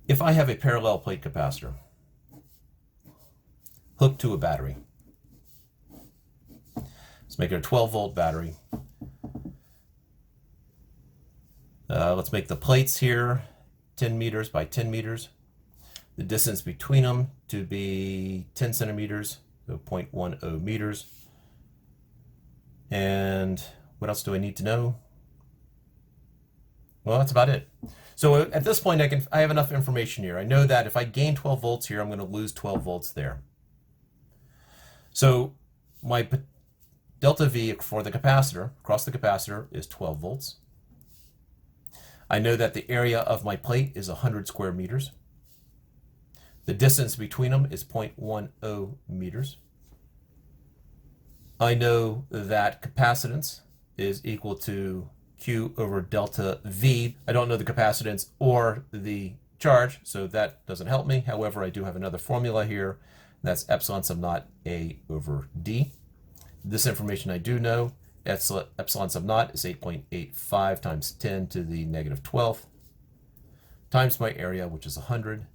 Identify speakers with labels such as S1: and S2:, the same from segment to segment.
S1: If I have a parallel plate capacitor hooked to a battery, let's make it a 12-volt battery. Let's make the plates here 10 meters by 10 meters. The distance between them to be 10 centimeters, so 0.10 meters. And what else do I need to know? Well, that's about it. So at this point, I have enough information here. I know that if I gain 12 volts here, I'm going to lose 12 volts there. So my delta V for the capacitor, across the capacitor, is 12 volts. I know that the area of my plate is 100 square meters. The distance between them is 0.10 meters. I know that capacitance is equal to Q over delta V. I don't know the capacitance or the charge, so that doesn't help me. However, I do have another formula here, and that's epsilon sub naught A over D. This information I do know. Epsilon sub naught is 8.85 times 10 to the negative 12th times my area, which is 100,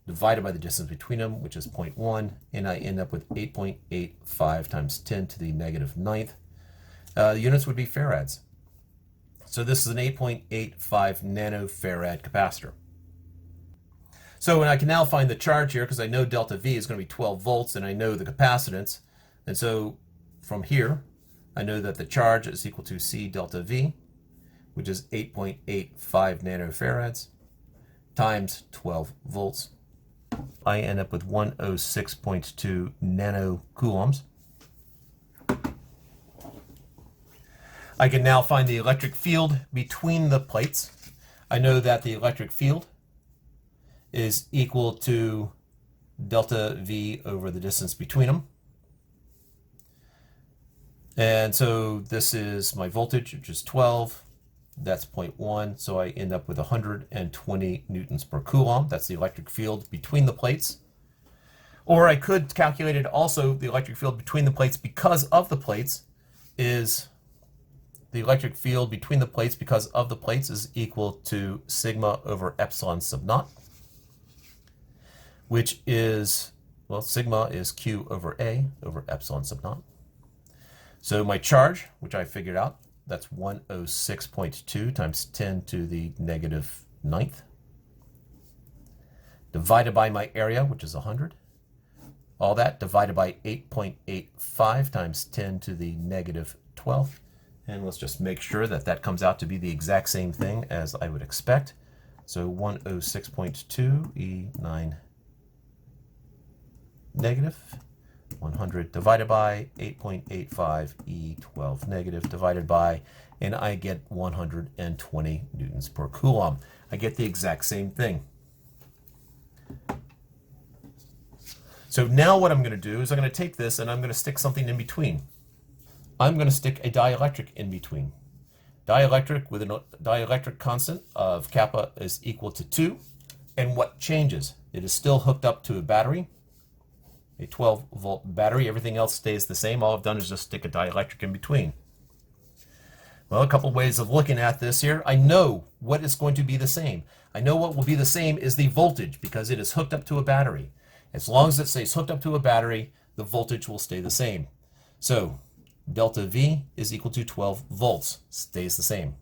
S1: divided by the distance between them, which is 0.1, and I end up with 8.85 times 10 to the negative 9th. The units would be farads. So this is an 8.85 nanofarad capacitor. So I can now find the charge here because I know delta V is going to be 12 volts and I know the capacitance. And so from here, I know that the charge is equal to C delta V, which is 8.85 nanofarads times 12 volts. I end up with 106.2 nanocoulombs. I can now find the electric field between the plates. I know that the electric field is equal to delta V over the distance between them. And so this is my voltage, which is 12. That's 0.1. So I end up with 120 newtons per coulomb. That's the electric field between the plates. Or I could calculate it also, the electric field between the plates because of the plates is the electric field between the plates because of the plates is equal to sigma over epsilon sub naught, which is, well, sigma is Q over A over epsilon sub naught. So my charge, which I figured out, that's 106.2 times 10 to the negative 9th, divided by my area, which is 100. All that divided by 8.85 times 10 to the negative 12th. And let's just make sure that that comes out to be the exact same thing as I would expect. So 106.2 E9 negative, 100 divided by 8.85 E12 negative divided by, and I get 120 newtons per coulomb. I get the exact same thing. So now what I'm going to do is I'm going to take this and I'm going to stick something in between. I'm going to stick a dielectric in between. Dielectric with a dielectric constant of kappa is equal to 2. And what changes? It is still hooked up to a battery, a 12-volt battery. Everything else stays the same. All I've done is just stick a dielectric in between. Well, a couple ways of looking at this here. I know what is going to be the same. I know what will be the same is the voltage because it is hooked up to a battery. As long as it stays hooked up to a battery, the voltage will stay the same. So delta V is equal to 12 volts, stays the same.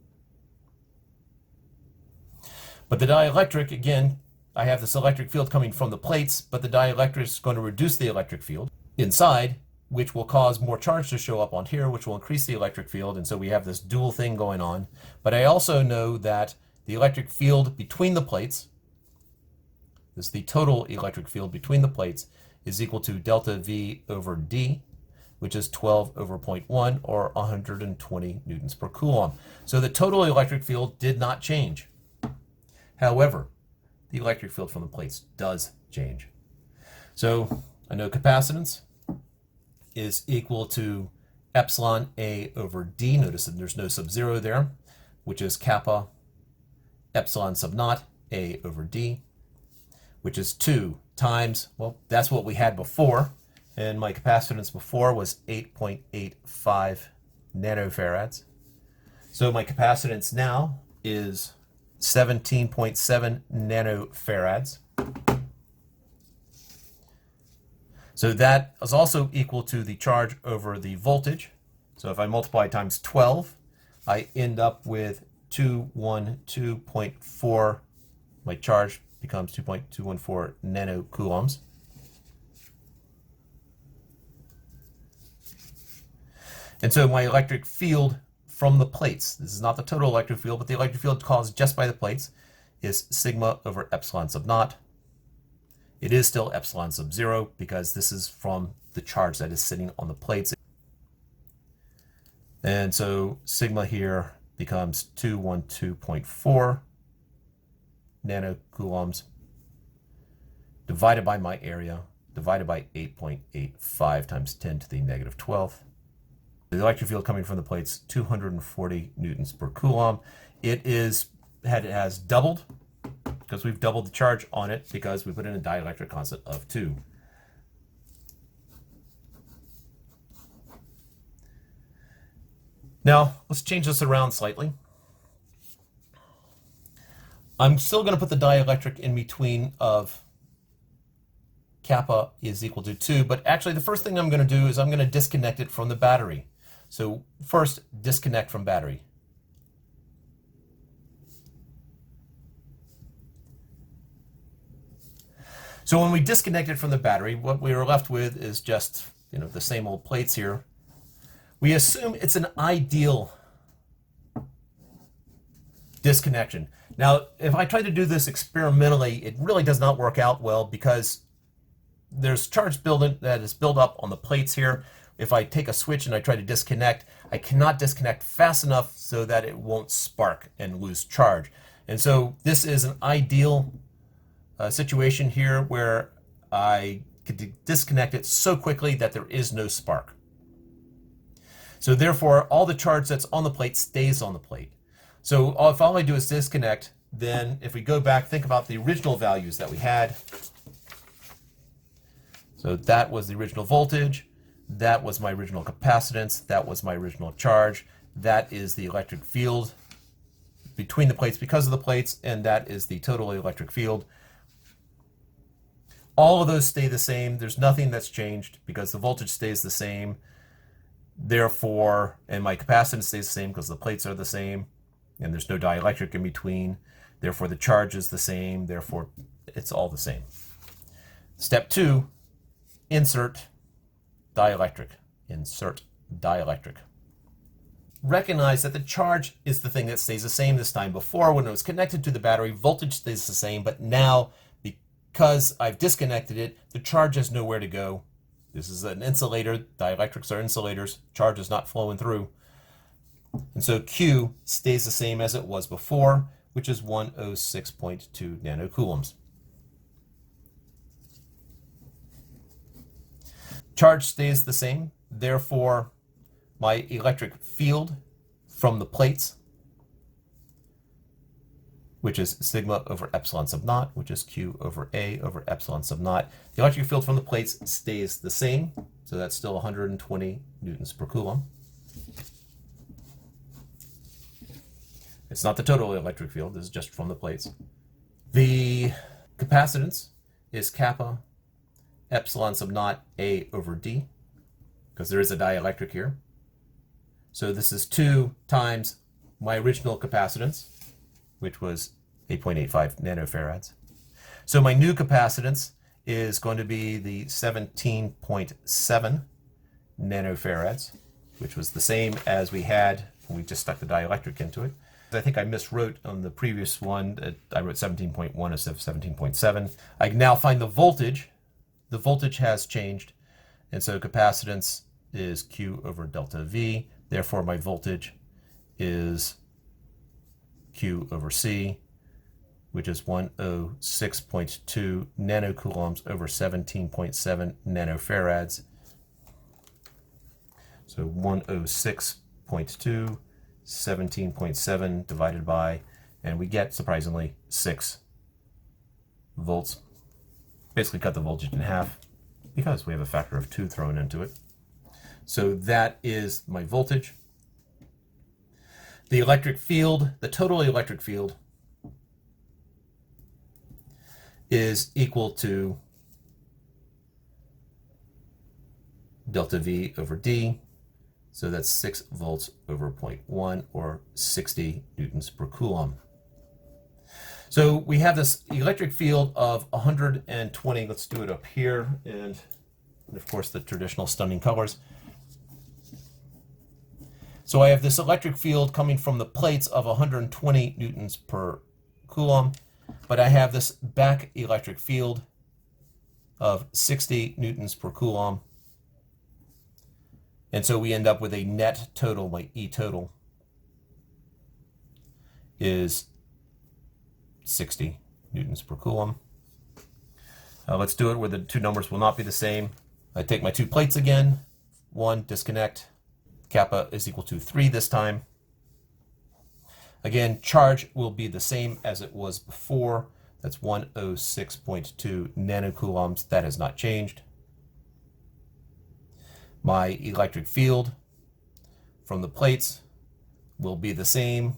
S1: But the dielectric, again, I have this electric field coming from the plates, but the dielectric is going to reduce the electric field inside, which will cause more charge to show up on here, which will increase the electric field. And so we have this dual thing going on. But I also know that the electric field between the plates, this is the total electric field between the plates, is equal to delta V over D, which is 12 over 0.1 or 120 newtons per coulomb. So the total electric field did not change. However, the electric field from the plates does change. So I know capacitance is equal to epsilon A over D. Notice that there's no sub-zero there, which is kappa epsilon sub naught A over D, which is 2 times, well, that's what we had before. And my capacitance before was 8.85 nanofarads. So my capacitance now is 17.7 nanofarads. So that is also equal to the charge over the voltage. So if I multiply times 12, I end up with 212.4. My charge becomes 2.214 nanocoulombs. And so my electric field from the plates, this is not the total electric field, but the electric field caused just by the plates, is sigma over epsilon sub naught. It is still epsilon sub 0 because this is from the charge that is sitting on the plates. And so sigma here becomes 212.4 nanocoulombs divided by my area, divided by 8.85 times 10 to the negative 12th. The electric field coming from the plates, 240 newtons per coulomb. It has doubled because we've doubled the charge on it because we put in a dielectric constant of 2. Now, let's change this around slightly. I'm still going to put the dielectric in between of kappa is equal to 2, but actually the first thing I'm going to do is I'm going to disconnect it from the battery. So first, disconnect from battery. So when we disconnect it from the battery, what we are left with is just, the same old plates here. We assume it's an ideal disconnection. Now, if I try to do this experimentally, it really does not work out well because there's charge that is built up on the plates here. If I take a switch and I try to disconnect, I cannot disconnect fast enough so that it won't spark and lose charge. And so this is an ideal situation here where I could disconnect it so quickly that there is no spark. So therefore, all the charge that's on the plate stays on the plate. So if all I do is disconnect, then if we go back, think about the original values that we had. So that was the original voltage. That was my original capacitance. That was my original charge. That is the electric field between the plates because of the plates, and that is the total electric field. All of those stay the same. There's nothing that's changed because the voltage stays the same. Therefore, and my capacitance stays the same because the plates are the same, and there's no dielectric in between. Therefore, the charge is the same. Therefore, it's all the same. Step 2, insert dielectric. Insert dielectric. Recognize that the charge is the thing that stays the same this time. Before, when it was connected to the battery, voltage stays the same, but now, because I've disconnected it, the charge has nowhere to go. This is an insulator. Dielectrics are insulators. Charge is not flowing through. And so Q stays the same as it was before, which is 106.2 nanocoulombs. Charge stays the same. Therefore, my electric field from the plates, which is sigma over epsilon sub naught, which is Q over A over epsilon sub naught. The electric field from the plates stays the same, so that's still 120 newtons per coulomb. It's not the total electric field, this is just from the plates. The capacitance is kappa epsilon sub naught A over D, because there is a dielectric here. So this is 2 times my original capacitance, which was 8.85 nanofarads. So my new capacitance is going to be the 17.7 nanofarads, which was the same as we had when we just stuck the dielectric into it. I think I miswrote on the previous one. I wrote 17.1 instead of 17.7. I can now find the voltage. The voltage has changed, and so capacitance is Q over delta V. Therefore, my voltage is Q over C, which is 106.2 nanocoulombs over 17.7 nanofarads. So 106.2, 17.7 divided by, and we get, surprisingly, 6 volts. Basically cut the voltage in half because we have a factor of 2 thrown into it. So that is my voltage. The electric field, the total electric field is equal to delta V over D. So that's 6 volts over 0.1 or 60 newtons per coulomb. So we have this electric field of 120. Let's do it up here. And of course, the traditional stunning colors. So I have this electric field coming from the plates of 120 newtons per coulomb, but I have this back electric field of 60 newtons per coulomb. And so we end up with a net total, my E total is 60 newtons per coulomb. Let's do it where the two numbers will not be the same. I take my two plates again, 1, disconnect. Kappa is equal to 3 this time. Again, charge will be the same as it was before. That's 106.2 nanocoulombs. That has not changed. My electric field from the plates will be the same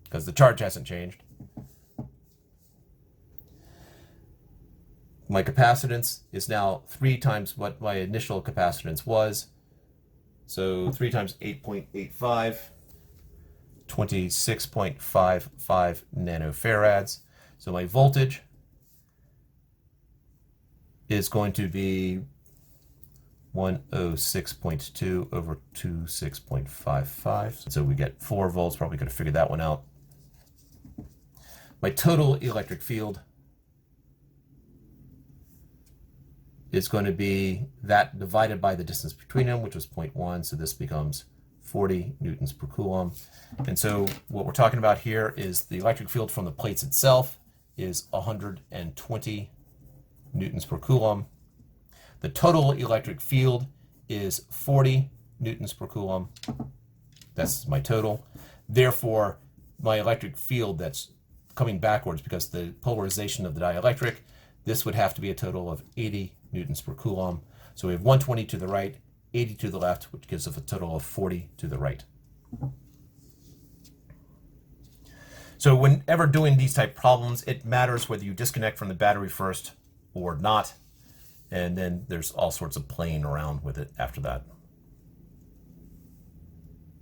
S1: because the charge hasn't changed. My capacitance is now 3 times what my initial capacitance was. So 3 times 8.85, 26.55 nanofarads. So my voltage is going to be 106.2 over 26.55. So we get 4 volts, probably could have figured that one out. My total electric field is going to be that divided by the distance between them, which was 0.1. So this becomes 40 newtons per coulomb. And so what we're talking about here is the electric field from the plates itself is 120 newtons per coulomb. The total electric field is 40 newtons per coulomb. That's my total. Therefore, my electric field that's coming backwards because the polarization of the dielectric, this would have to be a total of 80 newtons per coulomb. So we have 120 to the right, 80 to the left, which gives us a total of 40 to the right. So whenever doing these type problems, it matters whether you disconnect from the battery first or not. And then there's all sorts of playing around with it after that.